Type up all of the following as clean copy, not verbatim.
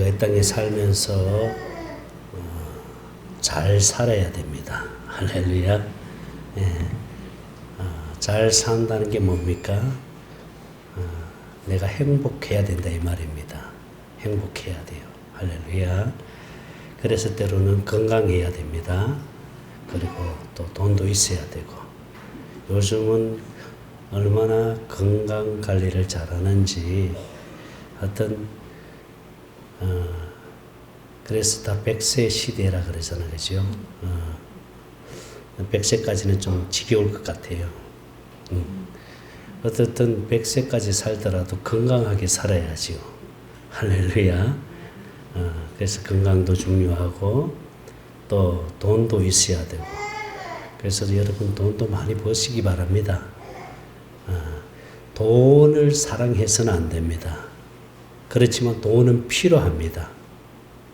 우리가 이 땅에 살면서 잘 살아야 됩니다. 할렐루야. 예. 잘 산다는 게 뭡니까? 내가 행복해야 된다 이 말입니다. 행복해야 돼요. 할렐루야. 그래서 때로는 건강해야 됩니다. 그리고 또 돈도 있어야 되고, 요즘은 얼마나 건강 관리를 잘하는지 하여튼 그래서 다 100세 시대라 그러잖아요. 그죠? 100세까지는 좀 지겨울 것 같아요. 어떻든 100세까지 살더라도 건강하게 살아야지요. 할렐루야. 그래서 건강도 중요하고 또 돈도 있어야 되고, 그래서 여러분 돈도 많이 버시기 바랍니다. 돈을 사랑해서는 안 됩니다. 그렇지만 돈은 필요합니다.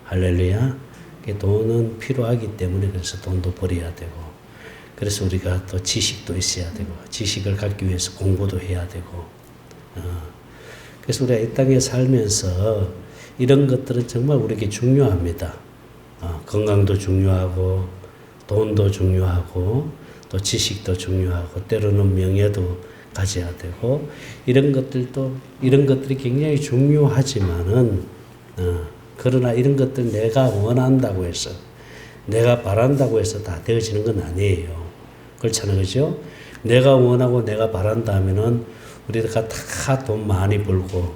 할렐루야. 돈은 필요하기 때문에 그래서 돈도 벌어야 되고, 그래서 우리가 또 지식도 있어야 되고, 지식을 갖기 위해서 공부도 해야 되고, 그래서 우리가 이 땅에 살면서 이런 것들은 정말 우리에게 중요합니다. 건강도 중요하고, 돈도 중요하고, 또 지식도 중요하고, 때로는 명예도 가져야 되고, 이런 것들이 굉장히 중요하지만은, 그러나 이런 것들 내가 원한다고 해서, 내가 바란다고 해서 다 되어지는 건 아니에요. 그렇잖아요. 그죠? 내가 원하고 내가 바란다 하면은 우리가 다 돈 많이 벌고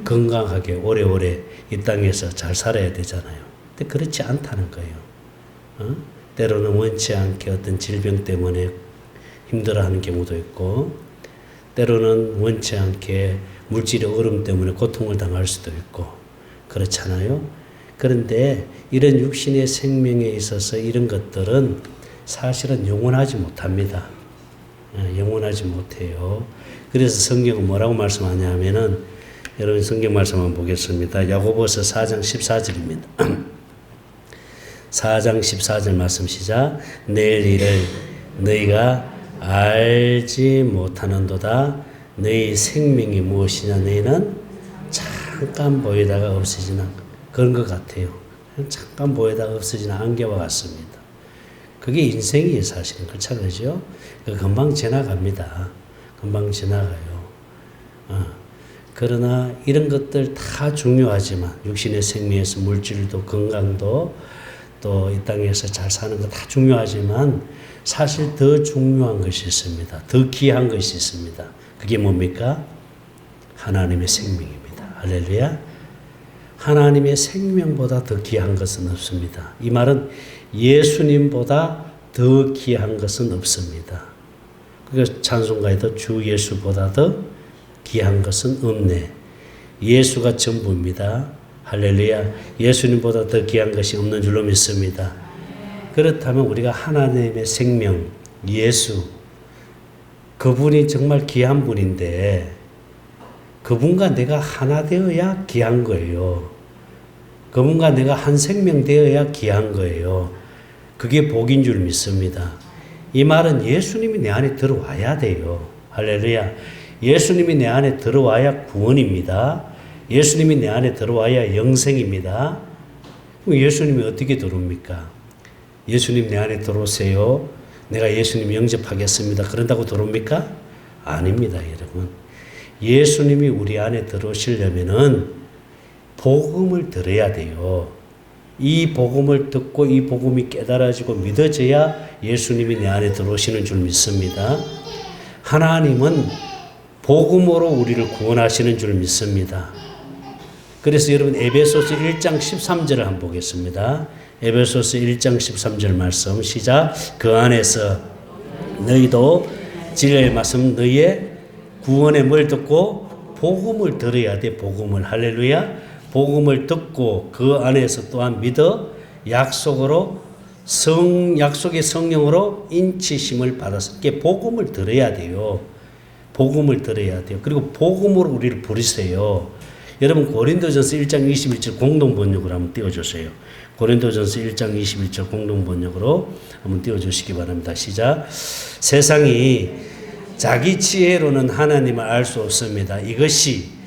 건강하게 오래오래 이 땅에서 잘 살아야 되잖아요. 근데 그렇지 않다는 거예요. 때로는 원치 않게 어떤 질병 때문에 힘들어하는 경우도 있고, 때로는 원치 않게 물질의 얼음 때문에 고통을 당할 수도 있고, 그렇잖아요. 그런데 이런 육신의 생명에 있어서 이런 것들은 사실은 영원하지 못합니다. 영원하지 못해요. 그래서 성경은 뭐라고 말씀하냐면은, 여러분 성경 말씀 한번 보겠습니다. 야고보서 4장 14절입니다. 4장 14절 말씀 시작. 내일 일을 너희가 알지 못하는도다. 너희 생명이 무엇이냐. 너희는 잠깐 보이다가 없어지는 그런 것 같아요. 잠깐 보이다가 없어지는 안개와 같습니다. 그게 인생이에요. 사실은. 그렇잖아요. 그죠? 금방 지나갑니다. 금방 지나가요. 그러나 이런 것들 다 중요하지만, 육신의 생명에서 물질도 건강도 또 이 땅에서 잘 사는 거 다 중요하지만, 사실 더 중요한 것이 있습니다. 더 귀한 것이 있습니다. 그게 뭡니까? 하나님의 생명입니다. 할렐루야. 하나님의 생명보다 더 귀한 것은 없습니다. 이 말은 예수님보다 더 귀한 것은 없습니다. 그러니까 찬송가에도 주 예수보다 더 귀한 것은 없네. 예수가 전부입니다. 할렐루야. 예수님보다 더 귀한 것이 없는 줄로 믿습니다. 그렇다면 우리가 하나님의 생명, 예수, 그분이 정말 귀한 분인데, 그분과 내가 하나 되어야 귀한 거예요. 그분과 내가 한 생명 되어야 귀한 거예요. 그게 복인 줄 믿습니다. 이 말은 예수님이 내 안에 들어와야 돼요. 할렐루야. 예수님이 내 안에 들어와야 구원입니다. 예수님이 내 안에 들어와야 영생입니다. 예수님이 어떻게 들어옵니까? 예수님 내 안에 들어오세요. 내가 예수님 영접하겠습니다. 그런다고 들어옵니까? 아닙니다, 여러분. 예수님이 우리 안에 들어오시려면은 복음을 들어야 돼요. 이 복음을 듣고 이 복음이 깨달아지고 믿어져야 예수님이 내 안에 들어오시는 줄 믿습니다. 하나님은 복음으로 우리를 구원하시는 줄 믿습니다. 그래서 여러분 에베소서 1장 13절을 한번 보겠습니다. 에베소서 1장 13절 말씀 시작. 그 안에서 너희도 진리의 말씀 너희의 구원의 뭘 듣고 복음을 들어야 돼. 복음을. 할렐루야. 복음을 듣고 그 안에서 또한 믿어 약속의 성령으로 인치심을 받아서 이게 복음을 들어야 돼요. 복음을 들어야 돼요. 그리고 복음으로 우리를 부르세요. 여러분 고린도전서 1장 21절 공동 번역으로 한번 띄워주세요. 고린도전서 1장 21절 공동 번역으로 한번 띄워주시기 바랍니다. 시작. 세상이 자기 지혜로는 하나님을 알 수 없습니다. 이것이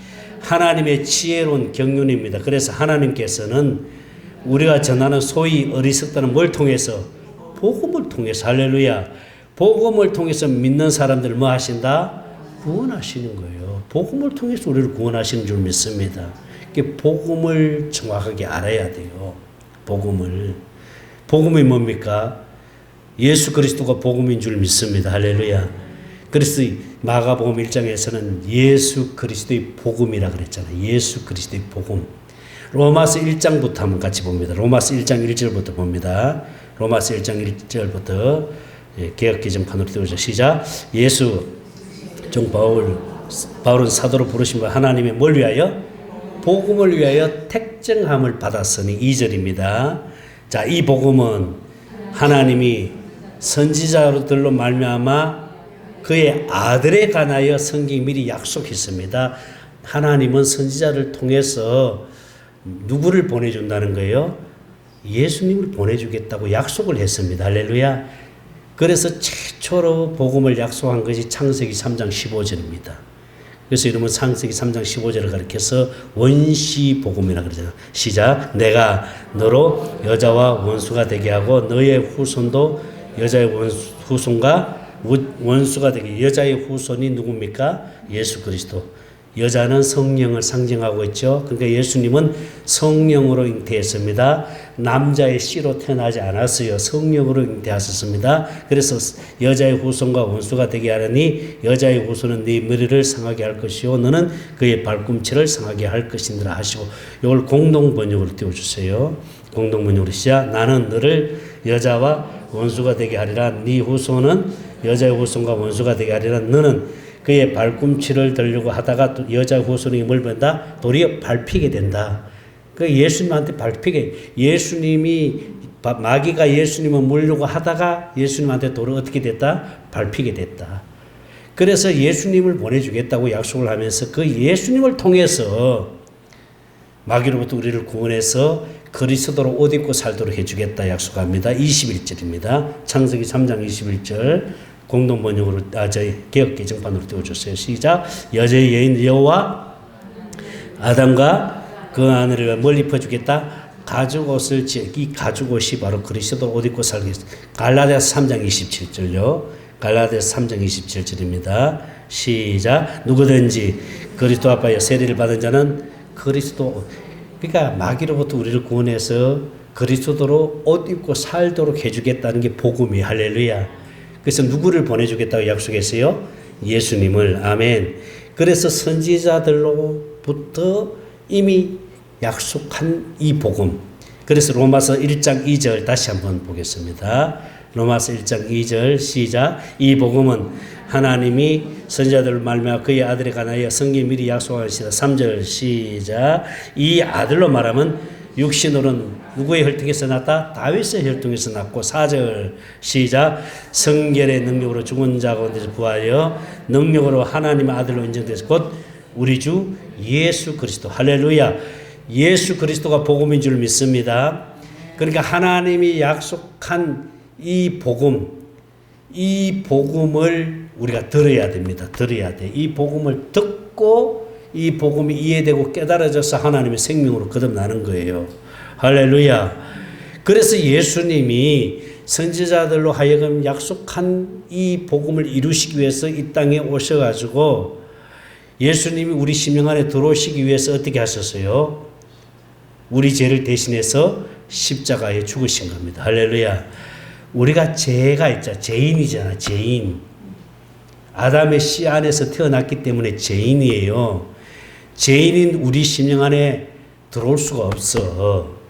하나님의 지혜로운 경륜입니다. 그래서 하나님께서는 우리가 전하는 소위 어리석다는 뭘 통해서? 복음을 통해서. 할렐루야. 복음을 통해서 믿는 사람들을 뭐 하신다? 구원하시는 거예요. 복음을 통해서 우리를 구원하시는 줄 믿습니다. 복음을 정확하게 알아야 돼요. 복음이 뭡니까? 예수 그리스도가 복음인 줄 믿습니다. 할렐루야. 그래서 마가복음 1장에서는 예수 그리스도의 복음이라 그랬잖아요. 예수 그리스도의 복음. 로마서 1장부터 한번 같이 봅니다. 로마서 1장 1절부터 봅니다. 로마서 1장 1절부터 개역개정판으로 띄워주죠. 시작. 예수 종 바울은 사도로 부르신 바 하나님의 뭘 위하여? 복음을 위하여 택정함을 받았으니 2절입니다. 자, 이 복음은 하나님이 선지자들로 말미암아 그의 아들에 관하여 성경이 미리 약속했습니다. 하나님은 선지자를 통해서 누구를 보내준다는 거예요? 예수님을 보내주겠다고 약속을 했습니다. 할렐루야. 그래서 최초로 복음을 약속한 것이 창세기 3장 15절입니다. 그래서 이러면 창세기 3장 15절을 가리켜서 원시 복음이라고 그러잖아요. 시작. 내가 너로 여자와 원수가 되게 하고 너의 후손도 여자의 후손과 원수가 되게. 여자의 후손이 누굽니까? 예수 그리스도. 여자는 성령을 상징하고 있죠. 그러니까 예수님은 성령으로 잉태했습니다. 남자의 씨로 태어나지 않았어요. 성령으로 잉태하셨습니다. 그래서 여자의 후손과 원수가 되게 하려니 여자의 후손은 네 머리를 상하게 할 것이요 너는 그의 발꿈치를 상하게 할 것이니라 하시고, 이걸 공동 번역으로 띄워주세요. 공동 번역으로 시작. 나는 너를 여자와 원수가 되게 하리라. 네 후손은 여자의 후손과 원수가 되게 하리라. 너는 그의 발꿈치를 들려고 하다가 또 여자 후손이 뭘 본다? 도리어 밟히게 된다. 그 예수님한테 밟히게, 마귀가 예수님을 물려고 하다가 예수님한테 도리어 어떻게 됐다? 밟히게 됐다. 그래서 예수님을 보내주겠다고 약속을 하면서 그 예수님을 통해서 마귀로부터 우리를 구원해서 그리스도로 옷 입고 살도록 해주겠다 약속합니다. 21절입니다. 창세기 3장 21절. 공동 번역으로 저희 개역 개정판으로 띄워줬어요. 시작. 여자의 여인 여호와 아담과 그 아내를 뭘 입혀주겠다? 가죽옷을 이 가죽옷이 바로 그리스도 옷 입고 살겠습니다. 갈라디아서 3장 27절요. 갈라디아서 3장 27절입니다. 시작. 누구든지 그리스도 아빠의 세례를 받은 자는 그리스도, 그러니까 마귀로부터 우리를 구원해서 그리스도로 옷 입고 살도록 해주겠다는 게 복음이. 할렐루야. 그래서 누구를 보내주겠다고 약속했어요? 예수님을. 아멘. 그래서 선지자들로부터 이미 약속한 이 복음. 그래서 로마서 1장 2절 다시 한번 보겠습니다. 로마서 1장 2절 시작. 이 복음은 하나님이 선지자들을 말미암아 그의 아들에 관하여 성경에 미리 약속하시다. 3절 시작. 이 아들로 말하면 육신으로는 누구의 혈통에서 났다? 다윗의 혈통에서 났고. 4절 시작. 성결의 능력으로 죽은 자 가운데서 부하여 능력으로 하나님의 아들로 인정돼서 곧 우리 주 예수 그리스도. 할렐루야. 예수 그리스도가 복음인 줄 믿습니다. 그러니까 하나님이 약속한 이 복음을 우리가 들어야 됩니다. 들어야 돼. 이 복음을 듣고 이 복음이 이해되고 깨달아져서 하나님의 생명으로 거듭나는 거예요. 할렐루야. 그래서 예수님이 선지자들로 하여금 약속한 이 복음을 이루시기 위해서 이 땅에 오셔가지고 예수님이 우리 심령 안에 들어오시기 위해서 어떻게 하셨어요? 우리 죄를 대신해서 십자가에 죽으신 겁니다. 할렐루야. 우리가 죄가 있잖아. 죄인이잖아. 죄인. 아담의 씨 안에서 태어났기 때문에 죄인이에요. 죄인인 우리 심령 안에 들어올 수가 없어.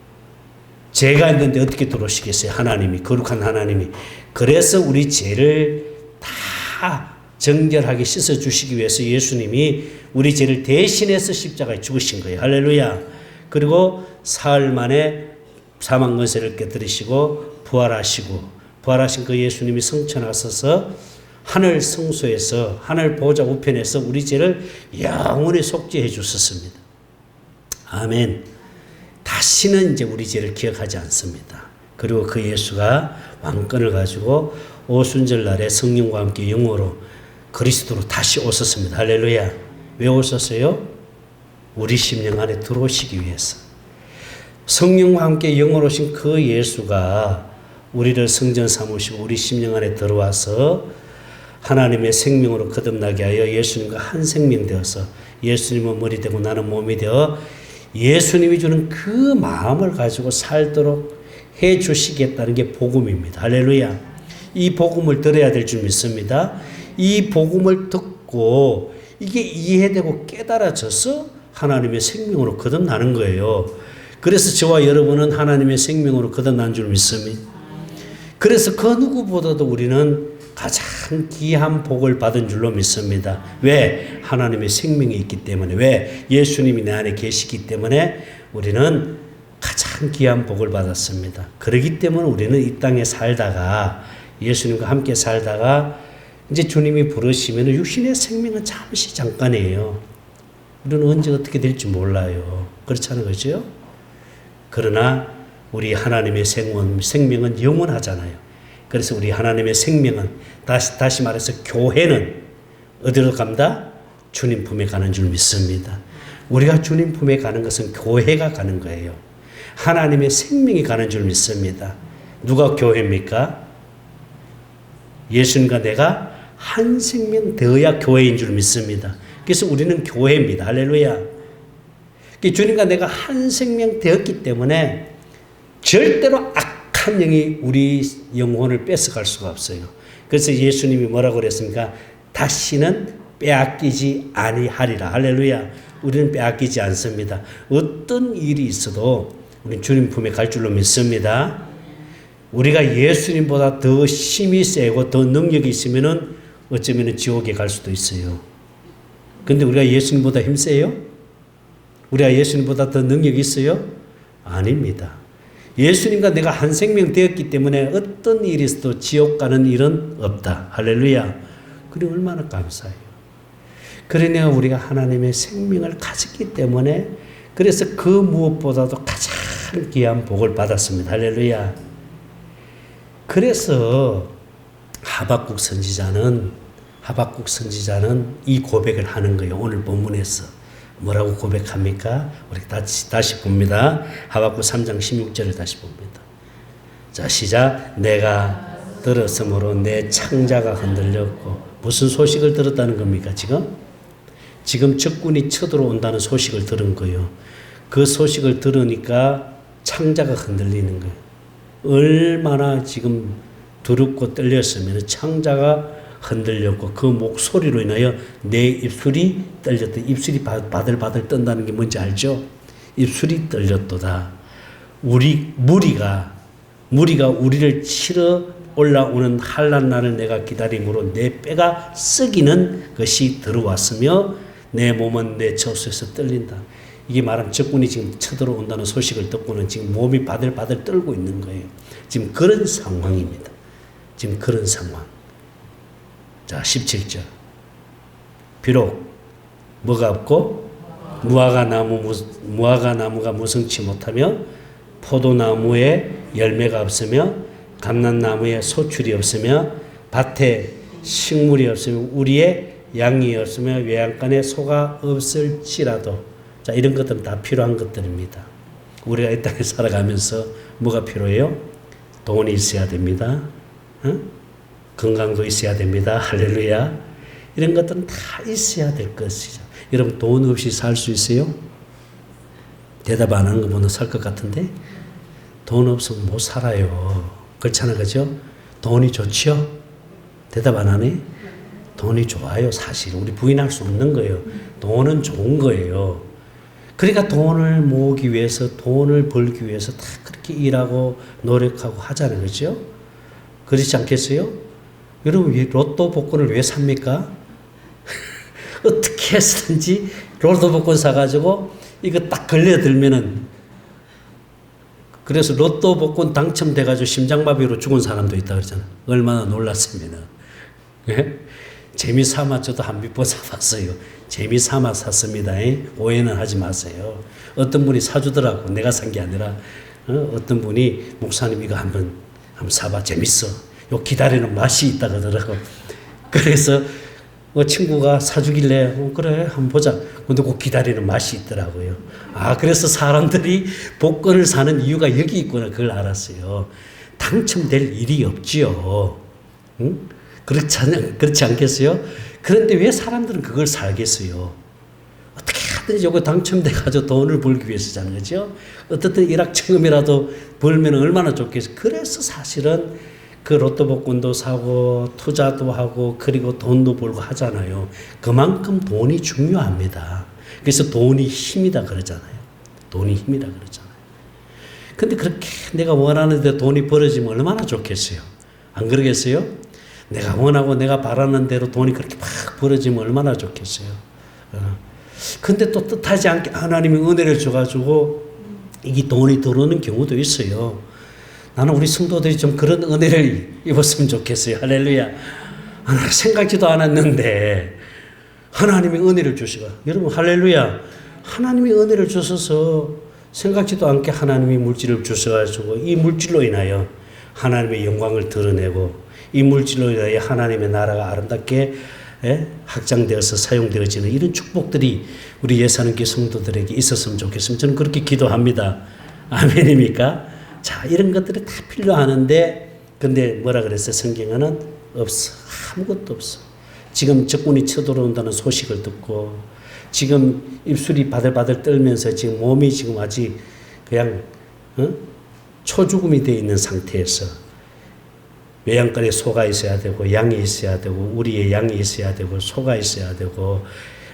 죄가 있는데 어떻게 들어오시겠어요? 하나님이, 거룩한 하나님이. 그래서 우리 죄를 다 정결하게 씻어주시기 위해서 예수님이 우리 죄를 대신해서 십자가에 죽으신 거예요. 할렐루야. 그리고 사흘 만에 사망 권세를 깨뜨리시고 부활하신 그 예수님이 성천하셔서 하늘 성소에서 하늘 보좌 우편에서 우리 죄를 영원히 속죄해 주셨습니다. 아멘. 다시는 이제 우리 죄를 기억하지 않습니다. 그리고 그 예수가 왕권을 가지고 오순절 날에 성령과 함께 영으로 그리스도로 다시 오셨습니다. 할렐루야. 왜 오셨어요? 우리 심령 안에 들어오시기 위해서. 성령과 함께 영으로 오신 그 예수가 우리를 성전 삼으시고 우리 심령 안에 들어와서 하나님의 생명으로 거듭나게 하여 예수님과 한 생명 되어서 예수님은 머리 되고 나는 몸이 되어 예수님이 주는 그 마음을 가지고 살도록 해 주시겠다는 게 복음입니다. 할렐루야. 이 복음을 들어야 될 줄 믿습니다. 이 복음을 듣고 이게 이해되고 깨달아져서 하나님의 생명으로 거듭나는 거예요. 그래서 저와 여러분은 하나님의 생명으로 거듭난 줄 믿습니다. 그래서 그 누구보다도 우리는 가장 귀한 복을 받은 줄로 믿습니다. 왜? 하나님의 생명이 있기 때문에. 왜? 예수님이 내 안에 계시기 때문에 우리는 가장 귀한 복을 받았습니다. 그렇기 때문에 우리는 이 땅에 살다가 예수님과 함께 살다가 이제 주님이 부르시면 육신의 생명은 잠시 잠깐이에요. 우리는 언제 어떻게 될지 몰라요. 그렇잖아요. 그죠? 그러나 우리 하나님의 생명은 영원하잖아요. 그래서 우리 하나님의 생명은 다시 말해서 교회는 어디로 갑니다? 주님 품에 가는 줄 믿습니다. 우리가 주님 품에 가는 것은 교회가 가는 거예요. 하나님의 생명이 가는 줄 믿습니다. 누가 교회입니까? 예수님과 내가 한 생명 되어야 교회인 줄 믿습니다. 그래서 우리는 교회입니다. 할렐루야. 주님과 내가 한 생명 되었기 때문에 절대로 악한 영이 우리 영혼을 뺏어갈 수가 없어요. 그래서 예수님이 뭐라고 그랬습니까? 다시는 빼앗기지 아니하리라. 할렐루야. 우리는 빼앗기지 않습니다. 어떤 일이 있어도 우리는 주님 품에 갈 줄로 믿습니다. 우리가 예수님보다 더 힘이 세고 더 능력이 있으면은 어쩌면 지옥에 갈 수도 있어요. 근데 우리가 예수님보다 힘세요? 우리가 예수님보다 더 능력이 있어요? 아닙니다. 예수님과 내가 한 생명 되었기 때문에 어떤 일이 있어도 지옥 가는 일은 없다. 할렐루야. 그리 얼마나 감사해요. 그러냐 우리가 하나님의 생명을 가졌기 때문에 그래서 그 무엇보다도 가장 귀한 복을 받았습니다. 할렐루야. 그래서 하박국 선지자는 이 고백을 하는 거예요. 오늘 본문에서. 뭐라고 고백합니까? 우리 다시 봅니다. 하박국 3장 16절을 다시 봅니다. 자, 시작. 내가 들었으므로 내 창자가 흔들렸고. 무슨 소식을 들었다는 겁니까? 지금 적군이 쳐들어온다는 소식을 들은 거예요. 그 소식을 들으니까 창자가 흔들리는 거예요. 얼마나 지금 두렵고 떨렸으면 창자가 흔들렸고 그 목소리로 인하여 내 입술이 떨렸다. 입술이 바들바들 떤다는 게 뭔지 알죠? 입술이 떨렸도다. 무리가 우리를 치러 올라오는 환난 날을 내가 기다림으로 내 뼈가 썩이는 것이 들어왔으며 내 몸은 내 젖에서 떨린다. 이게 말하면 적군이 지금 쳐들어온다는 소식을 듣고는 지금 몸이 바들바들 떨고 있는 거예요. 지금 그런 상황입니다. 지금 그런 상황. 자, 17절. 비록 뭐가 없고 무화과 나무가 무성치 못하며 포도나무에 열매가 없으며 감람나무에 소출이 없으며 밭에 식물이 없으며 우리의 양이 없으며 외양간에 소가 없을지라도 자, 이런 것들은 다 필요한 것들입니다. 우리가 이 땅에 살아가면서 뭐가 필요해요? 돈이 있어야 됩니다. 건강도 있어야 됩니다. 할렐루야. 이런 것들은 다 있어야 될 것이죠. 여러분 돈 없이 살 수 있어요? 대답 안 하는 거 보면 살 것 같은데 돈 없으면 못 살아요. 그렇잖아요. 그죠? 돈이 좋지요? 대답 안 하네? 돈이 좋아요. 사실 우리 부인할 수 없는 거예요. 돈은 좋은 거예요. 그러니까 돈을 모으기 위해서 돈을 벌기 위해서 다 그렇게 일하고 노력하고 하잖아요. 그죠? 그렇지 않겠어요? 여러분 로또 복권을 왜 삽니까? 어떻게 해서든지 로또 복권 사가지고 이거 딱 걸려들면은 그래서 로또 복권 당첨돼가지고 심장마비로 죽은 사람도 있다 그러잖아. 얼마나 놀랐으면은. 예? 재미삼아 저도 한 몇 번 사봤어요. 재미삼아 샀습니다. 오해는 하지 마세요. 어떤 분이 사주더라고. 내가 산 게 아니라 어떤 분이 목사님 이거 한번 사봐. 재밌어. 요 기다리는 맛이 있다 그러더라고. 그래서 친구가 사주길래 그래 한번 보자. 근데 꼭 기다리는 맛이 있더라고요. 그래서 사람들이 복권을 사는 이유가 여기 있구나 그걸 알았어요. 당첨될 일이 없지요. 응? 그렇지 않겠어요? 그런데 왜 사람들은 그걸 살겠어요? 어떻게 하든지 요거 당첨돼가지고 돈을 벌기 위해서잖아요. 그죠? 어떻든 일확천금이라도 벌면 얼마나 좋겠어요. 그래서 사실은 그 로또 복권도 사고 투자도 하고 그리고 돈도 벌고 하잖아요. 그만큼 돈이 중요합니다. 그래서 돈이 힘이다 그러잖아요. 돈이 힘이다 그러잖아요. 근데 그렇게 내가 원하는 데 돈이 벌어지면 얼마나 좋겠어요. 안 그러겠어요? 내가 원하고 내가 바라는 대로 돈이 그렇게 막 벌어지면 얼마나 좋겠어요. 근데 또 뜻하지 않게 하나님이 은혜를 줘가지고 이게 돈이 들어오는 경우도 있어요. 나는 우리 성도들이 좀 그런 은혜를 입었으면 좋겠어요. 할렐루야. 생각지도 않았는데 하나님이 은혜를 주시고, 여러분 할렐루야. 하나님이 은혜를 주셔서 생각지도 않게 하나님이 물질을 주셔가지고 이 물질로 인하여 하나님의 영광을 드러내고 이 물질로 인하여 하나님의 나라가 아름답게 확장되어서 사용되어지는 이런 축복들이 우리 예사님께 성도들에게 있었으면 좋겠습니다. 저는 그렇게 기도합니다. 아멘입니까? 자, 이런 것들이 다 필요하는데 근데 뭐라 그랬어요? 성경에는 없어. 아무것도 없어. 지금 적군이 쳐들어온다는 소식을 듣고 지금 입술이 바들바들 떨면서 지금 몸이 지금 아직 그냥 초죽음이 되어 있는 상태에서 외양간에 소가 있어야 되고 양이 있어야 되고 우리의 양이 있어야 되고 소가 있어야 되고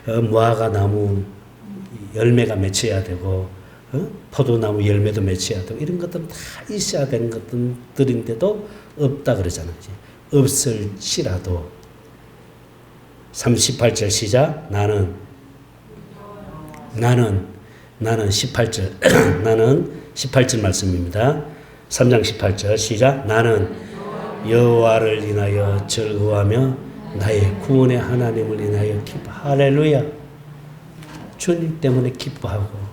무화과 나무 열매가 맺혀야 되고 포도나무 열매도 맺혀야 되고 이런 것들은 다 있어야 되는 것들인데도 없다 그러잖아요. 없을지라도 38절 시작. 나는 18절 나는 18절 말씀입니다. 3장 18절 시작. 나는 여호와를 인하여 즐거워하며 나의 구원의 하나님을 인하여 기뻐. 할렐루야. 주님 때문에 기뻐하고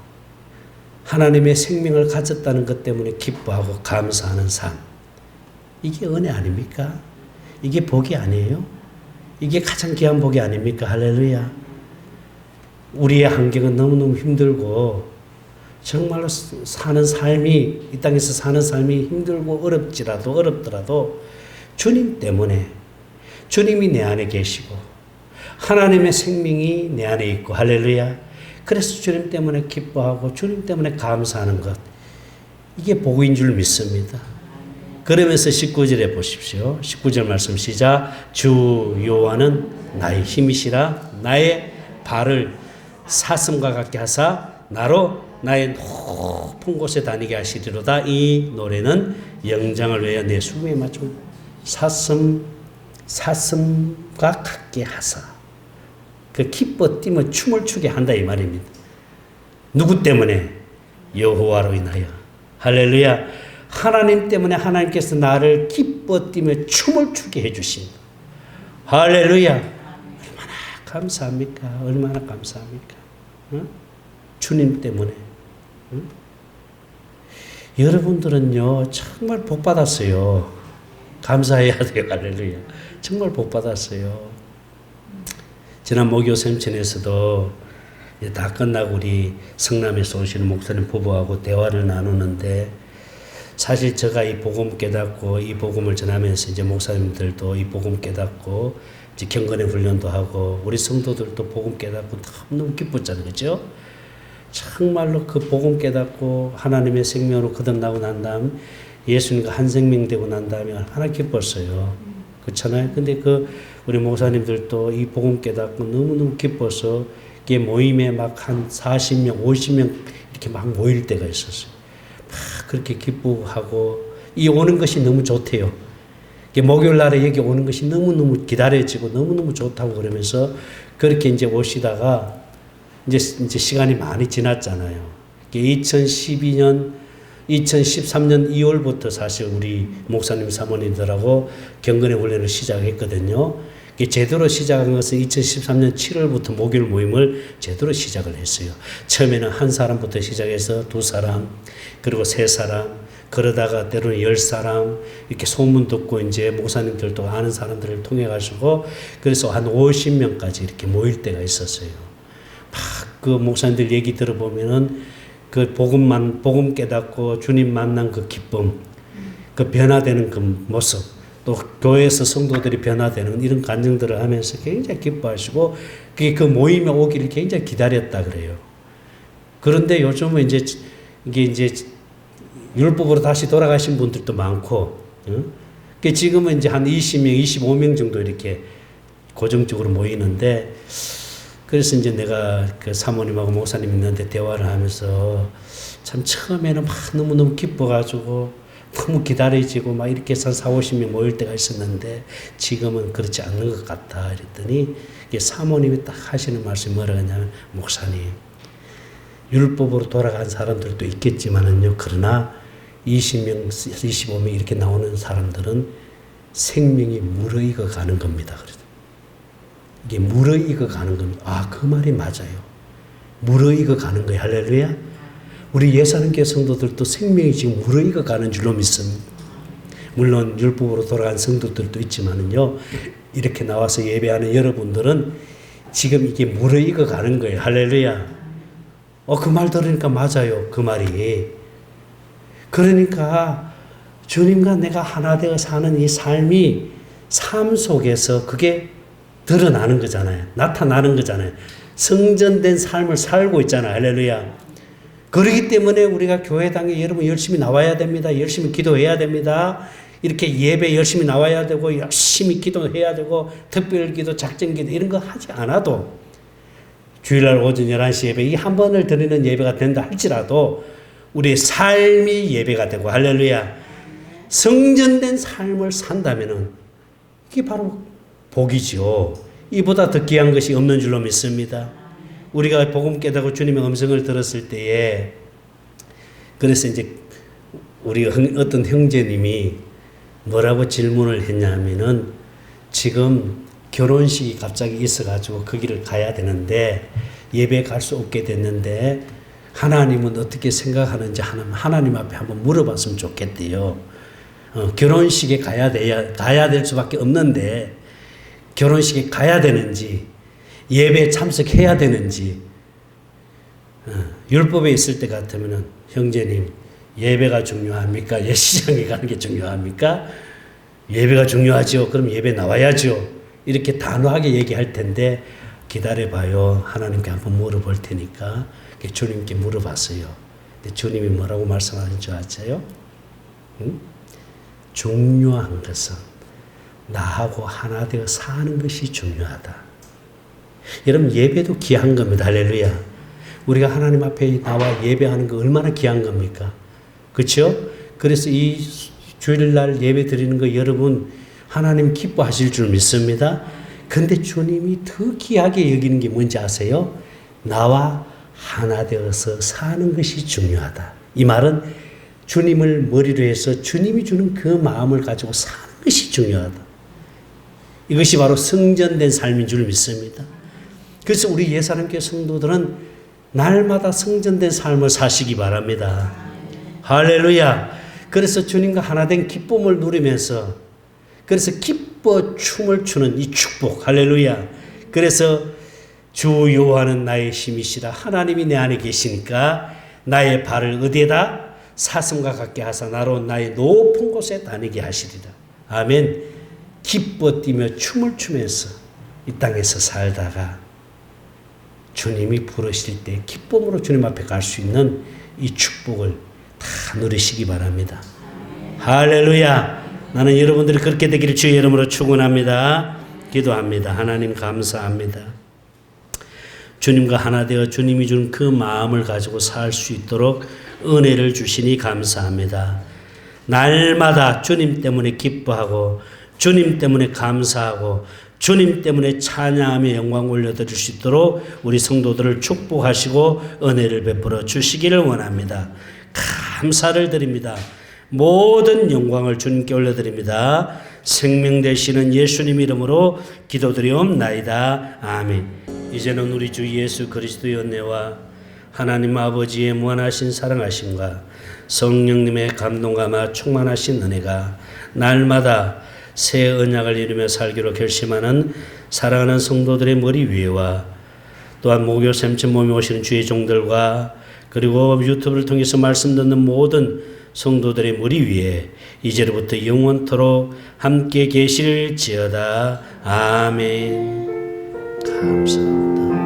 하나님의 생명을 가졌다는 것 때문에 기뻐하고 감사하는 삶. 이게 은혜 아닙니까? 이게 복이 아니에요? 이게 가장 귀한 복이 아닙니까? 할렐루야. 우리의 환경은 너무너무 힘들고 정말로 사는 삶이 이 땅에서 사는 삶이 힘들고 어렵더라도 주님 때문에 주님이 내 안에 계시고 하나님의 생명이 내 안에 있고 할렐루야. 그래서 주님 때문에 기뻐하고 주님 때문에 감사하는 것 이게 복인 줄 믿습니다. 그러면서 19절에 보십시오. 19절 말씀 시작. 주 여호와는 나의 힘이시라 나의 발을 사슴과 같게 하사 나로 나의 높은 곳에 다니게 하시리로다. 이 노래는 영장을 위하여 내 숨에 맞추고 사슴과 같게 하사 그 기뻐 뛰며 춤을 추게 한다 이 말입니다. 누구 때문에? 여호와로 인하여. 할렐루야. 하나님 때문에 하나님께서 나를 기뻐 뛰며 춤을 추게 해주신 할렐루야. 얼마나 감사합니까? 얼마나 감사합니까? 주님 때문에. 여러분들은요 정말 복 받았어요. 감사해야 돼요. 할렐루야. 정말 복 받았어요. 지난 목요 sem천에서도 다 끝나고 우리 성남에서 오시는 목사님 부부하고 대화를 나누는데 사실 제가 이 복음 깨닫고 이 복음을 전하면서 이제 목사님들도 이 복음 깨닫고 이제 경건의 훈련도 하고 우리 성도들도 복음 깨닫고 너무 기뻤잖아요. 그죠? 정말로 그 복음 깨닫고 하나님의 생명으로 거듭나고 난 다음 예수님과 한 생명 되고 난 다음에 얼마나 기뻤어요. 그렇잖아요. 근데 우리 목사님들도 이 복음 깨닫고 너무너무 기뻐서 이게 모임에 막 한 40명, 50명 이렇게 막 모일 때가 있었어요. 막 그렇게 기뻐하고 이 오는 것이 너무 좋대요. 목요일 날에 여기 오는 것이 너무너무 기다려지고 너무너무 좋다고 그러면서 그렇게 이제 오시다가 이제 시간이 많이 지났잖아요. 2013년 2월부터 사실 우리 목사님 사모님들하고 경건의 훈련을 시작했거든요. 제대로 시작한 것은 2013년 7월부터 목요일 모임을 제대로 시작을 했어요. 처음에는 한 사람부터 시작해서 두 사람, 그리고 세 사람, 그러다가 때로는 10사람 이렇게 소문 듣고 이제 목사님들도 아는 사람들을 통해 가지고 그래서 한 50명까지 이렇게 모일 때가 있었어요. 막 그 목사님들 얘기 들어보면은 그 복음 깨닫고 주님 만난 그 기쁨, 그 변화되는 그 모습, 또 교회에서 성도들이 변화되는 이런 간증들을 하면서 굉장히 기뻐하시고 그게 그 모임에 오기를 굉장히 기다렸다 그래요. 그런데 요즘은 이제 이게 이제 율법으로 다시 돌아가신 분들도 많고, 지금은 이제 한 20명, 25명 정도 이렇게 고정적으로 모이는데, 그래서 이제 내가 그 사모님하고 목사님 있는데 대화를 하면서 참 처음에는 막 너무너무 기뻐가지고 너무 기다려지고 막 이렇게 해서 한 40, 50명 모일 때가 있었는데 지금은 그렇지 않는 것 같다. 이랬더니 이게 사모님이 딱 하시는 말씀이 뭐라고 하냐면, 목사님, 율법으로 돌아간 사람들도 있겠지만은요, 그러나 20명, 25명 이렇게 나오는 사람들은 생명이 무르익어 가는 겁니다. 그래서 이게 무르익어 가는 겁니다. 아, 그 말이 맞아요. 무르익어 가는 거예요. 할렐루야. 우리 예사님교회 성도들도 생명이 지금 무르익어 가는 줄로 믿습니다. 물론 율법으로 돌아간 성도들도 있지만은요, 이렇게 나와서 예배하는 여러분들은 지금 이게 무르익어 가는 거예요. 할렐루야. 그 말 들으니까 맞아요. 그 말이. 그러니까 주님과 내가 하나 되어 사는 이 삶이 삶 속에서 그게 드러나는 거잖아요. 나타나는 거잖아요. 성전된 삶을 살고 있잖아요. 할렐루야. 그렇기 때문에 우리가 교회당에 여러분 열심히 나와야 됩니다. 열심히 기도해야 됩니다. 이렇게 예배 열심히 나와야 되고 열심히 기도해야 되고 특별기도, 작정기도 이런 거 하지 않아도 주일날 오전 11시 예배 이 한 번을 드리는 예배가 된다 할지라도 우리의 삶이 예배가 되고, 할렐루야, 성전된 삶을 산다면은 이게 바로 복이죠. 이보다 더 귀한 것이 없는 줄로 믿습니다. 우리가 복음 깨닫고 주님의 음성을 들었을 때에, 그래서 이제 우리 어떤 형제님이 뭐라고 질문을 했냐면은, 지금 결혼식이 갑자기 있어가지고 거기를 가야 되는데 예배 갈 수 없게 됐는데 하나님은 어떻게 생각하는지 하나님 앞에 한번 물어봤으면 좋겠대요. 결혼식에 가야 될 수밖에 없는데 결혼식에 가야 되는지, 예배에 참석해야 되는지, 율법에 있을 때 같으면은, 형제님, 예배가 중요합니까? 예시장에 가는 게 중요합니까? 예배가 중요하죠. 그럼 예배 나와야죠. 이렇게 단호하게 얘기할 텐데, 기다려봐요. 하나님께 한번 물어볼 테니까. 주님께 물어봤어요. 근데 주님이 뭐라고 말씀하는 줄 아세요? 중요한 것은 나하고 하나 되어 사는 것이 중요하다. 여러분, 예배도 귀한 겁니다. 할렐루야. 우리가 하나님 앞에 나와 예배하는 거 얼마나 귀한 겁니까? 그렇죠? 그래서 이 주일날 예배 드리는 거 여러분 하나님 기뻐하실 줄 믿습니다. 근데 주님이 더 귀하게 여기는 게 뭔지 아세요? 나와 하나 되어서 사는 것이 중요하다. 이 말은 주님을 머리로 해서 주님이 주는 그 마음을 가지고 사는 것이 중요하다. 이것이 바로 성전된 삶인 줄 믿습니다. 그래서 우리 예사님교회 성도들은 날마다 성전된 삶을 사시기 바랍니다. 할렐루야. 그래서 주님과 하나 된 기쁨을 누리면서, 그래서 기뻐 춤을 추는 이 축복, 할렐루야. 그래서 주 여호와는 나의 힘이시라. 하나님이 내 안에 계시니까 나의 발을 어디에다? 사슴과 같게 하사 나로 나의 높은 곳에 다니게 하시리라. 아멘. 기뻐 뛰며 춤을 추면서 이 땅에서 살다가 주님이 부르실 때 기쁨으로 주님 앞에 갈 수 있는 이 축복을 다 누리시기 바랍니다. 할렐루야. 나는 여러분들이 그렇게 되기를 주의 이름으로 축원합니다. 기도합니다. 하나님 감사합니다. 주님과 하나 되어 주님이 준 그 마음을 가지고 살 수 있도록 은혜를 주시니 감사합니다. 날마다 주님 때문에 기뻐하고 주님 때문에 감사하고 주님 때문에 찬양하며 영광 올려드릴 수 있도록 우리 성도들을 축복하시고 은혜를 베풀어 주시기를 원합니다. 감사를 드립니다. 모든 영광을 주님께 올려드립니다. 생명 되시는 예수님 이름으로 기도드리옵나이다. 아멘. 이제는 우리 주 예수 그리스도의 은혜와 하나님 아버지의 무한하신 사랑하심과 성령님의 감동감화 충만하신 은혜가 날마다 새 언약을 이루며 살기로 결심하는 사랑하는 성도들의 머리 위에와 또한 목요 샘천 몸에 오시는 주의 종들과 그리고 유튜브를 통해서 말씀 듣는 모든 성도들의 머리 위에 이제로부터 영원토록 함께 계실지어다. 아멘. 감사합니다.